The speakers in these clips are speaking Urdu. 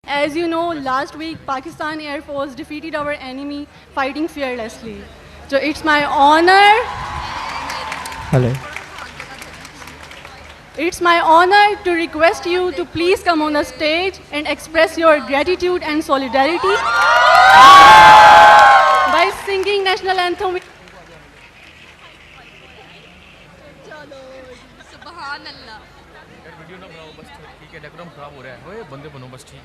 As you know, last week Pakistan Air Force defeated our enemy fighting fearlessly. So it's my honor. Hello. It's my honor to request you to please come on the stage and express your gratitude and solidarity by singing national anthem. سبحان اللہ. یار ویڈیو نہ بناؤ بس ٹھیک ہے ڈیکورم خراب ہو رہا ہے اوے بندے بنو بس ٹھیک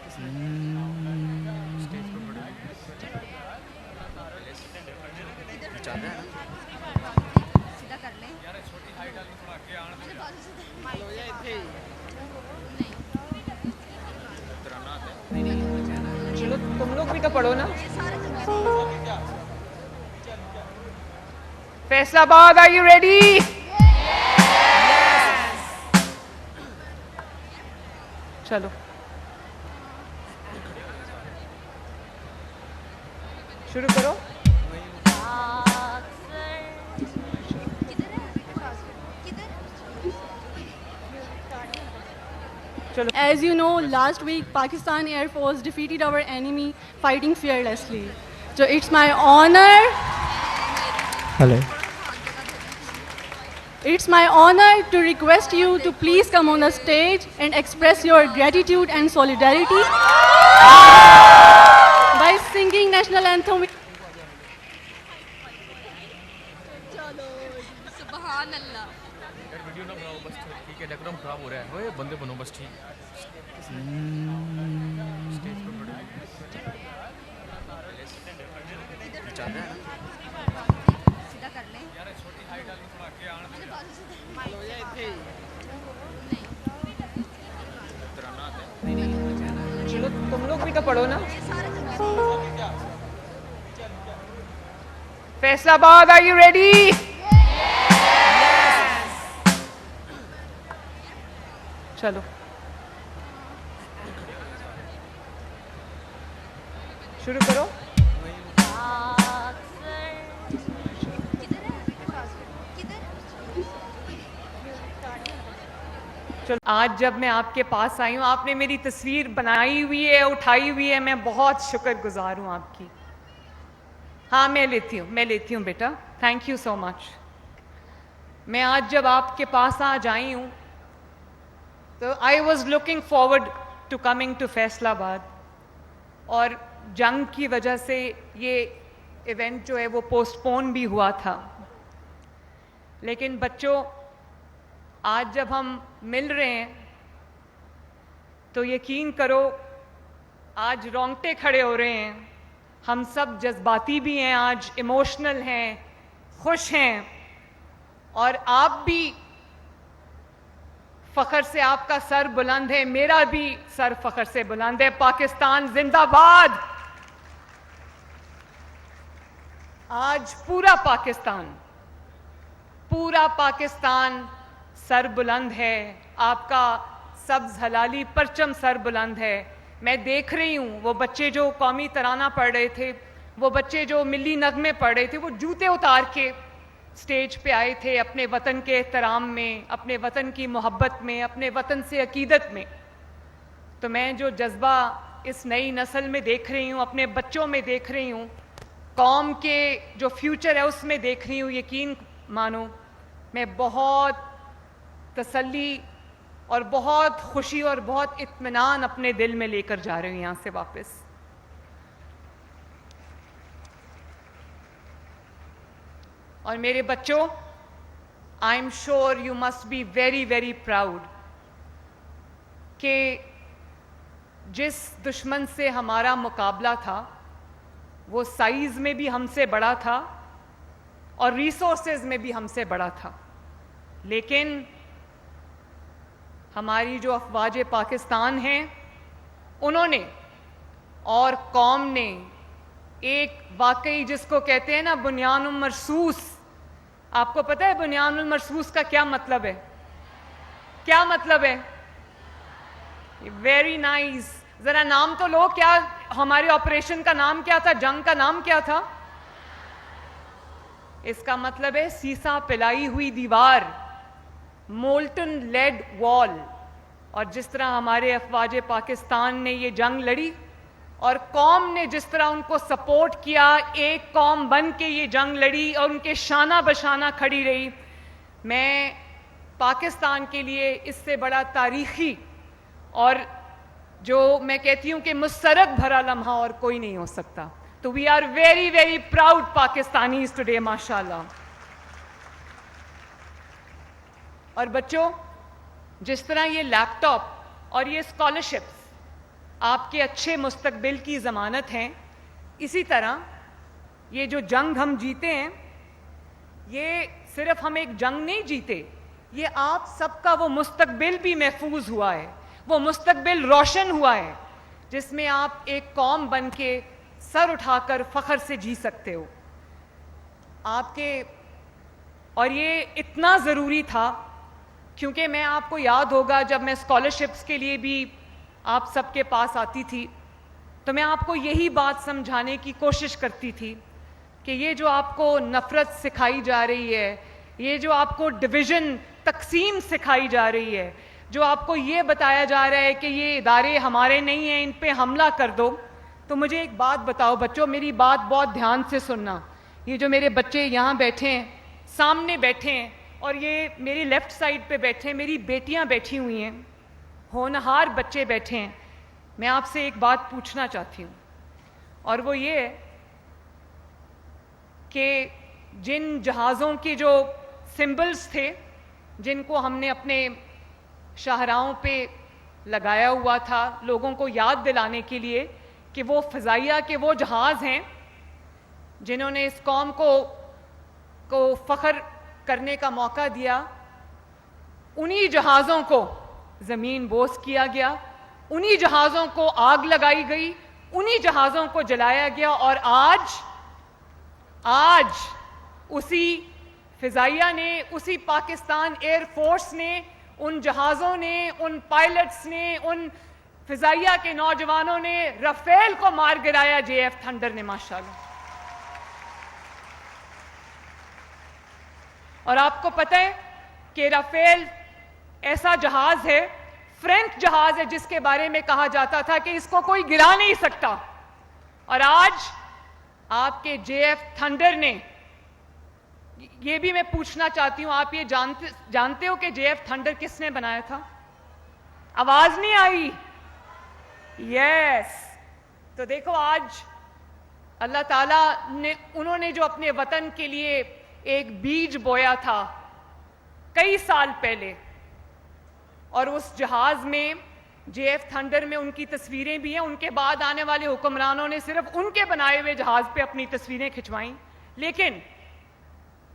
اسٹیج پر بڑے چل رہا ہے سیدھا کر لیں. یار چھوٹی ہائٹ والی تھوڑا آگے آن ترانہ آتا ہے. چلو تم لوگ بھی تو پڑھو نا. فیصل آباد آر یو ریڈی؟ چلو شروع کرو. As you know, last week Pakistan Air Force defeated our enemy fighting fearlessly. So it's my honor. Hello. It's my honor to request you to please come on the stage and express your gratitude and solidarity by singing national anthem. سبحان اللہ. یار ویڈیو نہ بناؤ بس ٹھیک ہے ڈیکورم خراب ہو رہا ہے اوے بندے بنو بس ٹھیک اسٹیج پر بڑے چل رہا ہے سیدھا کر لیں. یار چھوٹی ہائٹ والی تھوڑا آگے آن ترانہ آتا ہے. چلو تم لوگ بھی تو پڑھو نا. فیصل آباد آر یو ریڈی؟ چلو شروع کرو. چلو آج جب میں آپ کے پاس آئی ہوں آپ نے میری تصویر بنائی ہوئی ہے اٹھائی ہوئی ہے میں بہت شکر گزار ہوں آپ کی. ہاں میں لیتی ہوں بیٹا. تھینک یو سو مچ. میں آج جب آپ کے پاس آج آئی ہوں تو I was looking forward to coming to Faisalabad اور جنگ کی وجہ سے یہ ایونٹ جو ہے وہ پوسٹ پون بھی ہوا تھا. لیکن بچوں آج جب ہم مل رہے ہیں تو یقین کرو آج رونگٹے کھڑے ہو رہے ہیں. ہم سب جذباتی بھی ہیں آج ایموشنل ہیں خوش ہیں اور آپ بھی فخر سے آپ کا سر بلند ہے میرا بھی سر فخر سے بلند ہے. پاکستان زندہ باد. آج پورا پاکستان سر بلند ہے. آپ کا سبز ہلالی پرچم سر بلند ہے. میں دیکھ رہی ہوں وہ بچے جو قومی ترانہ پڑھ رہے تھے وہ بچے جو ملی نغمے پڑھ رہے تھے وہ جوتے اتار کے سٹیج پہ آئے تھے اپنے وطن کے احترام میں اپنے وطن کی محبت میں اپنے وطن سے عقیدت میں. تو میں جو جذبہ اس نئی نسل میں دیکھ رہی ہوں اپنے بچوں میں دیکھ رہی ہوں قوم کے جو فیوچر ہے اس میں دیکھ رہی ہوں یقین مانو میں بہت تسلی اور بہت خوشی اور بہت اطمینان اپنے دل میں لے کر جا رہی ہوں یہاں سے واپس. اور میرے بچوں I am sure you must be very very proud کہ جس دشمن سے ہمارا مقابلہ تھا وہ سائز میں بھی ہم سے بڑا تھا اور ریسورسز میں بھی ہم سے بڑا تھا. لیکن ہماری جو افواج پاکستان ہیں انہوں نے اور قوم نے ایک واقعی جس کو کہتے ہیں نا بنیان المرصوص. آپ کو پتہ ہے بنیان المرصوص کا کیا مطلب ہے؟ کیا مطلب ہے؟ Very nice. ذرا نام تو لو. کیا ہمارے آپریشن کا نام کیا تھا؟ جنگ کا نام کیا تھا؟ اس کا مطلب ہے سیسا پلائی ہوئی دیوار, مولٹن لیڈ وال. اور جس طرح ہمارے افواج پاکستان نے یہ جنگ لڑی اور قوم نے جس طرح ان کو سپورٹ کیا، ایک قوم بن کے یہ جنگ لڑی اور ان کے شانہ بشانہ کھڑی رہی، میں پاکستان کے لیے اس سے بڑا تاریخی اور جو میں کہتی ہوں کہ مسرت بھرا لمحہ اور کوئی نہیں ہو سکتا. تو we are very very proud Pakistanis today ماشاء اللہ. اور بچوں، جس طرح یہ لیپ ٹاپ اور یہ اسکالرشپس آپ کے اچھے مستقبل کی ضمانت ہیں، اسی طرح یہ جو جنگ ہم جیتے ہیں، یہ صرف ہم ایک جنگ نہیں جیتے، یہ آپ سب کا وہ مستقبل بھی محفوظ ہوا ہے، وہ مستقبل روشن ہوا ہے جس میں آپ ایک قوم بن کے سر اٹھا کر فخر سے جی سکتے ہو. آپ کے اور یہ اتنا ضروری تھا کیونکہ میں آپ کو یاد ہوگا جب میں اسکالرشپس کے لیے بھی آپ سب کے پاس آتی تھی تو میں آپ کو یہی بات سمجھانے کی کوشش کرتی تھی کہ یہ جو آپ کو نفرت سکھائی جا رہی ہے، یہ جو آپ کو ڈویژن تقسیم سکھائی جا رہی ہے، جو آپ کو یہ بتایا جا رہا ہے کہ یہ ادارے ہمارے نہیں ہیں، ان پہ حملہ کر دو، تو مجھے ایک بات بتاؤ بچوں، میری بات بہت دھیان سے سننا. یہ جو میرے بچے یہاں بیٹھے ہیں، سامنے بیٹھے ہیں، اور یہ میری لیفٹ سائڈ پہ بیٹھے ہیں، میری بیٹیاں بیٹھی ہوئی ہیں، ہونہار بچے بیٹھے ہیں. میں آپ سے ایک بات پوچھنا چاہتی ہوں، اور وہ یہ ہے کہ جن جہازوں کے جو سمبلز تھے جن کو ہم نے اپنے شاہراہوں پہ لگایا ہوا تھا لوگوں کو یاد دلانے کے لیے کہ وہ فضائیہ کے وہ جہاز ہیں جنہوں نے اس قوم کو فخر کرنے کا موقع دیا، انہی جہازوں کو زمین بوس کیا گیا، انہی جہازوں کو آگ لگائی گئی، انہی جہازوں کو جلایا گیا، اور آج اسی فضائیہ نے، اسی پاکستان ایئر فورس نے، ان جہازوں نے، ان پائلٹس نے، ان فضائیہ کے نوجوانوں نے رافیل کو مار گرایا، JF تھنڈر نے ماشاءاللہ. اور آپ کو پتہ ہے کہ رافیل ایسا جہاز ہے، فرینچ جہاز ہے، جس کے بارے میں کہا جاتا تھا کہ اس کو کوئی گرا نہیں سکتا، اور آج آپ کے JF تھنڈر نے، یہ بھی میں پوچھنا چاہتی ہوں، آپ یہ جانتے ہو کہ JF تھنڈر کس نے بنایا تھا؟ آواز نہیں آئی. یس. تو دیکھو آج اللہ تعالیٰ نے، انہوں نے جو اپنے وطن کے لیے ایک بیج بویا تھا کئی سال پہلے، اور اس جہاز میں JF تھنڈر میں ان کی تصویریں بھی ہیں، ان کے بعد آنے والے حکمرانوں نے صرف ان کے بنائے ہوئے جہاز پہ اپنی تصویریں کھنچوائیں، لیکن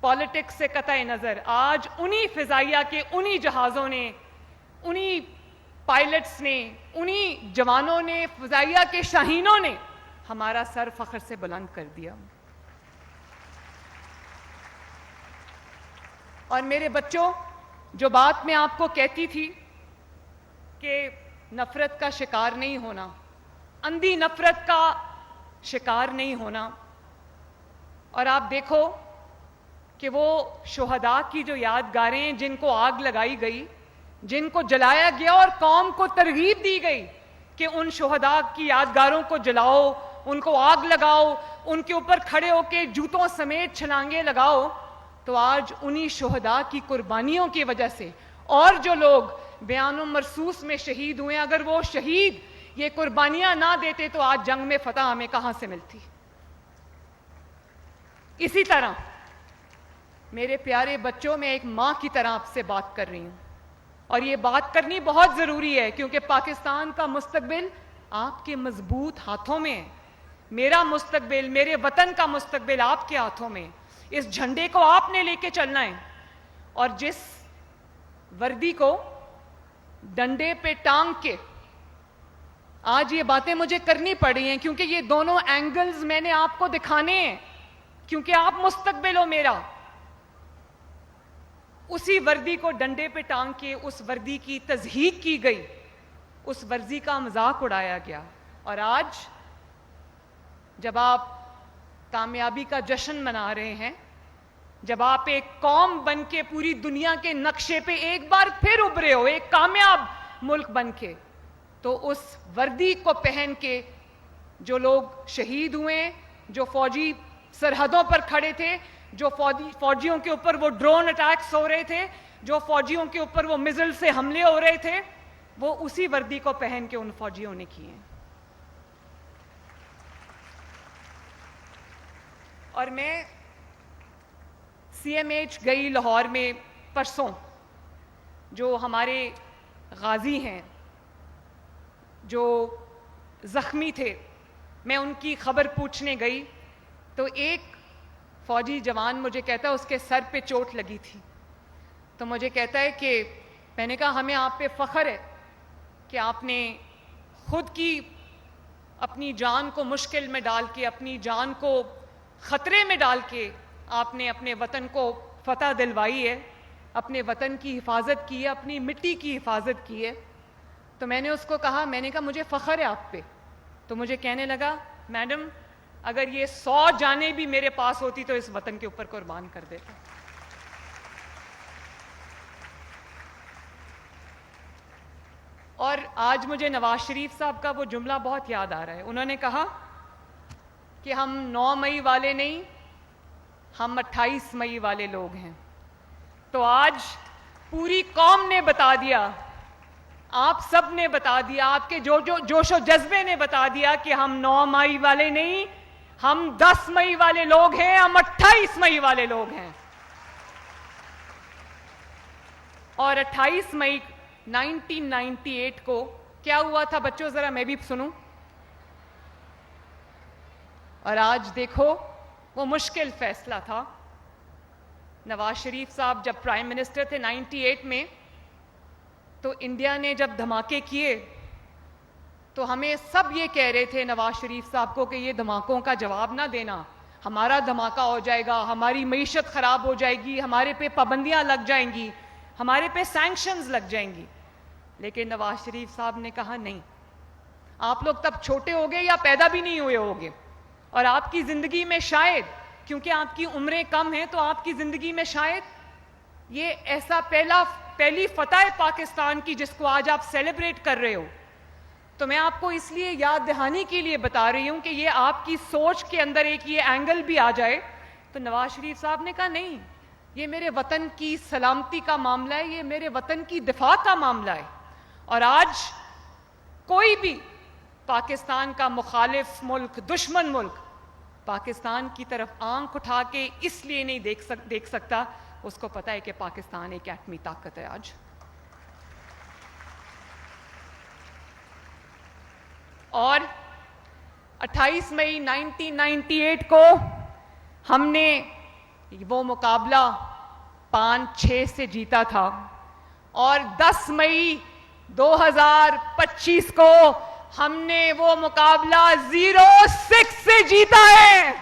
پالیٹکس سے قطع نظر آج انہی فضائیہ کے انہی جہازوں نے، انہی پائلٹس نے، انہی جوانوں نے، فضائیہ کے شاہینوں نے ہمارا سر فخر سے بلند کر دیا. اور میرے بچوں، جو بات میں آپ کو کہتی تھی کہ نفرت کا شکار نہیں ہونا، اندھی نفرت کا شکار نہیں ہونا، اور آپ دیکھو کہ وہ شہداء کی جو یادگاریں ہیں جن کو آگ لگائی گئی، جن کو جلایا گیا، اور قوم کو ترغیب دی گئی کہ ان شہداء کی یادگاروں کو جلاؤ، ان کو آگ لگاؤ، ان کے اوپر کھڑے ہو کے جوتوں سمیت چھلانگیں لگاؤ، تو آج انہی شہداء کی قربانیوں کی وجہ سے اور جو لوگ بیان و مرصوص میں شہید ہوئے، اگر وہ شہید یہ قربانیاں نہ دیتے تو آج جنگ میں فتح ہمیں کہاں سے ملتی. اسی طرح میرے پیارے بچوں، میں ایک ماں کی طرح آپ سے بات کر رہی ہوں، اور یہ بات کرنی بہت ضروری ہے کیونکہ پاکستان کا مستقبل آپ کے مضبوط ہاتھوں میں ہے. میرا مستقبل، میرے وطن کا مستقبل آپ کے ہاتھوں میں. اس جھنڈے کو آپ نے لے کے چلنا ہے، اور جس وردی کو ڈنڈے پہ ٹانگ کے آج یہ باتیں مجھے کرنی پڑی ہیں کیونکہ یہ دونوں اینگلز میں نے آپ کو دکھانے ہیں، کیونکہ آپ مستقبل ہو میرا. اسی وردی کو ڈنڈے پہ ٹانگ کے اس وردی کی تضحیک کی گئی، اس ورزی کا مذاق اڑایا گیا، اور آج جب آپ کامیابی کا جشن منا رہے ہیں، جب آپ ایک قوم بن کے پوری دنیا کے نقشے پہ ایک بار پھر ابھرے ہو، ایک کامیاب ملک بن کے. تو اس وردی کو پہن کے جو لوگ شہید ہوئے, جو فوجی سرحدوں پر کھڑے تھے, جو فوجیوں کے اوپر وہ ڈرون اٹیکس ہو رہے تھے, جو فوجیوں کے اوپر وہ میزل سے حملے ہو رہے تھے, وہ اسی وردی کو پہن کے ان فوجیوں نے کیے ہیں. اور میں سی ایم ایچ گئی لاہور میں پرسوں, جو ہمارے غازی ہیں جو زخمی تھے, میں ان کی خبر پوچھنے گئی تو ایک فوجی جوان مجھے کہتا ہے اس کے سر پہ چوٹ لگی تھی. تو مجھے کہتا ہے کہ میں نے کہا ہمیں آپ پہ فخر ہے کہ آپ نے خود کی اپنی جان کو مشکل میں ڈال کے, اپنی جان کو خطرے میں ڈال کے آپ نے اپنے وطن کو فتح دلوائی ہے, اپنے وطن کی حفاظت کی ہے, اپنی مٹی کی حفاظت کی ہے. تو میں نے اس کو کہا, میں نے کہا مجھے فخر ہے آپ پہ. تو مجھے کہنے لگا, میڈم اگر یہ 100 جانیں بھی میرے پاس ہوتی تو اس وطن کے اوپر قربان کر دیتا. اور آج مجھے نواز شریف صاحب کا وہ جملہ بہت یاد آ رہا ہے. انہوں نے کہا کہ ہم 9 مئی والے نہیں, ہم 28 مئی والے لوگ ہیں. تو آج پوری قوم نے بتا دیا, آپ سب نے بتا دیا, آپ کے جوش و جذبے نے بتا دیا کہ ہم 9 مئی والے نہیں, ہم 10 مئی والے لوگ ہیں, ہم 28 مئی والے لوگ ہیں. اور 28 مئی 1998 کو کیا ہوا تھا بچوں, ذرا میں بھی سنوں. اور آج دیکھو وہ مشکل فیصلہ تھا. نواز شریف صاحب جب پرائم منسٹر تھے 98 میں, تو انڈیا نے جب دھماکے کیے تو ہمیں سب یہ کہہ رہے تھے نواز شریف صاحب کو کہ یہ دھماکوں کا جواب نہ دینا, ہمارا دھماکہ ہو جائے گا, ہماری معیشت خراب ہو جائے گی, ہمارے پہ پابندیاں لگ جائیں گی, ہمارے پہ سینکشنز لگ جائیں گی. لیکن نواز شریف صاحب نے کہا نہیں, آپ لوگ تب چھوٹے ہو گئے یا پیدا بھی نہیں ہوئے ہوگے, اور آپ کی زندگی میں شاید, کیونکہ آپ کی عمریں کم ہیں, تو آپ کی زندگی میں شاید یہ ایسا پہلی فتح پاکستان کی جس کو آج آپ سیلیبریٹ کر رہے ہو. تو میں آپ کو اس لیے یاد دہانی کے لیے بتا رہی ہوں کہ یہ آپ کی سوچ کے اندر ایک یہ اینگل بھی آ جائے. تو نواز شریف صاحب نے کہا نہیں, یہ میرے وطن کی سلامتی کا معاملہ ہے, یہ میرے وطن کی دفاع کا معاملہ ہے. اور آج کوئی بھی پاکستان کا مخالف ملک, دشمن ملک پاکستان کی طرف آنکھ اٹھا کے اس لیے نہیں دیکھ سکتا, اس کو پتا ہے کہ پاکستان ایک ایٹمی طاقت ہے. آج اور 28 مئی 1998 کو ہم نے وہ مقابلہ 5-6 سے جیتا تھا, اور 10 مئی 2025 کو ہم نے وہ مقابلہ 0-6 سے جیتا ہے.